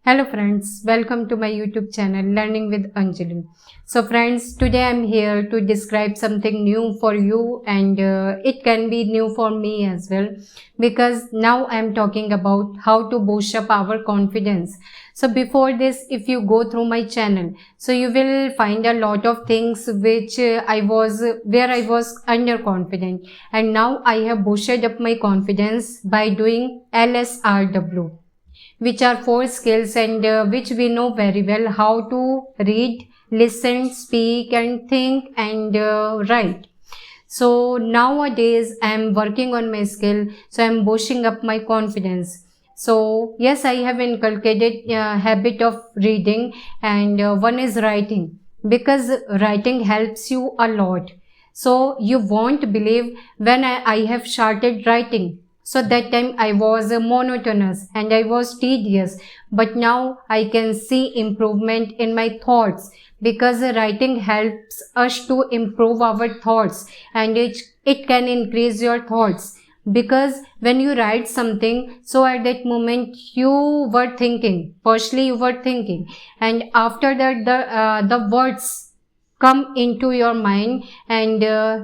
Hello friends, welcome to my YouTube channel Learning with Anjali. So friends, today I'm here to describe something new for you and it can be new for me as well, because now I'm talking about how to boost up our confidence. So before this, if you go through my channel, so you will find a lot of things which I was underconfident, and now I have boosted up my confidence by doing LSRW, which are four skills and which we know very well: how to read, listen, speak and think and write. So nowadays I am working on my skill, so I am boosting up my confidence. So yes, I have inculcated habit of reading, and one is writing, because writing helps you a lot. So you won't believe, when I have started writing, so that time I was monotonous and I was tedious, but now I can see improvement in my thoughts, because writing helps us to improve our thoughts, and it can increase your thoughts. Because when you write something, so at that moment you were thinking, partially you were thinking, and after that the words come into your mind, and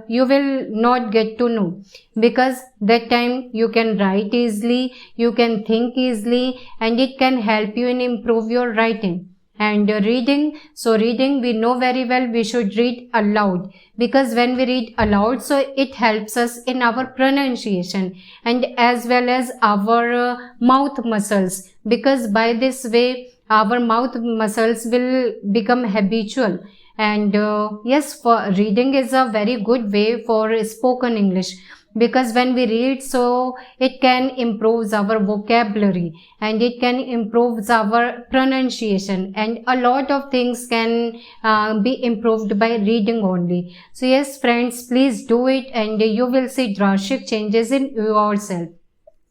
you will not get to know, because that time you can write easily, you can think easily, and it can help you in improve your writing. And reading, so reading, we know very well we should read aloud, because when we read aloud, so it helps us in our pronunciation and as well as our mouth muscles, because by this way our mouth muscles will become habitual. And yes, for reading is a very good way for spoken English, because when we read, so it can improve our vocabulary and it can improve our pronunciation, and a lot of things can be improved by reading only. So yes friends, please do it and you will see drastic changes in yourself.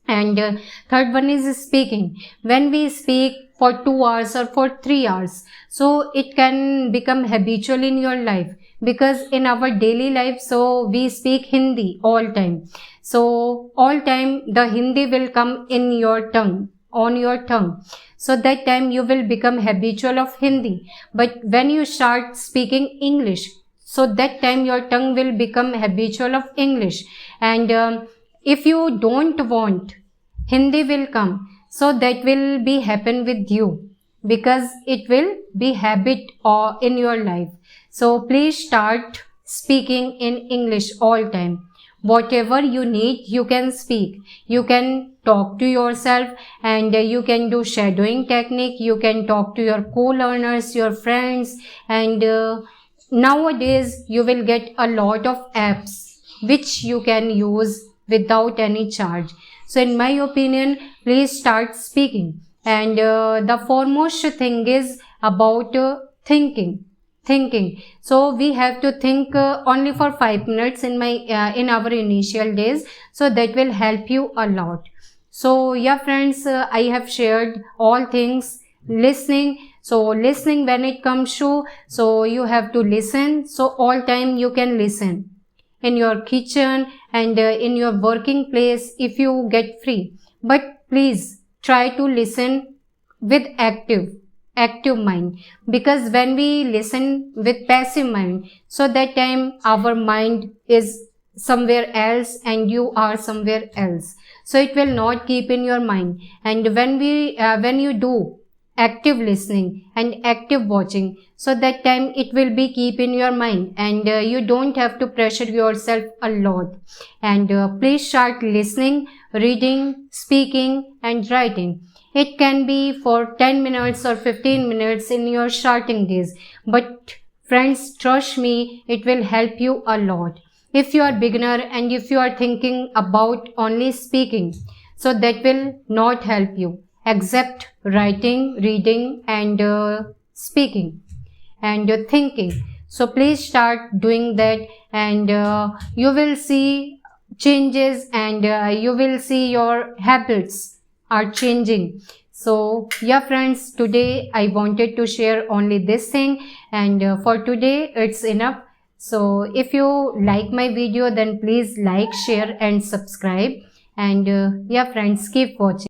And third one is speaking. When we speak for 2 hours or for 3 hours, so it can become habitual in your life, because in our daily life, so we speak Hindi all time. So all time the Hindi will come in your tongue, on your tongue. So that time you will become habitual of Hindi. But when you start speaking English, so that time your tongue will become habitual of English. And if you don't want, Hindi will come, so that will be happen with you, because it will be habit or in your life. So please start speaking in English all time. Whatever you need, you can speak. You can talk to yourself, and you can do shadowing technique. You can talk to your co-learners, your friends, and nowadays you will get a lot of apps which you can use without any charge. So in my opinion, please start speaking. And the foremost thing is about thinking. So we have to think only for 5 minutes in our initial days, so that will help you a lot. So yeah friends, I have shared all things. Listening, so listening, when it comes to, so you have to listen. So all time you can listen in your kitchen and in your working place if you get free, but please try to listen with active mind, because when we listen with passive mind, so that time our mind is somewhere else and you are somewhere else, so it will not keep in your mind. And when you do active listening and active watching, so that time it will be keep in your mind, and you don't have to pressure yourself a lot. And please start listening, reading, speaking and writing. It can be for 10 minutes or 15 minutes in your starting days, but friends, trust me, it will help you a lot. If you are beginner and if you are thinking about only speaking, so that will not help you, except writing, reading and speaking and thinking. So please start doing that, and you will see changes, and you will see your habits are changing. So yeah friends, today I wanted to share only this thing, and for today it's enough. So if you like my video, then please like, share and subscribe. And yeah friends, keep watching.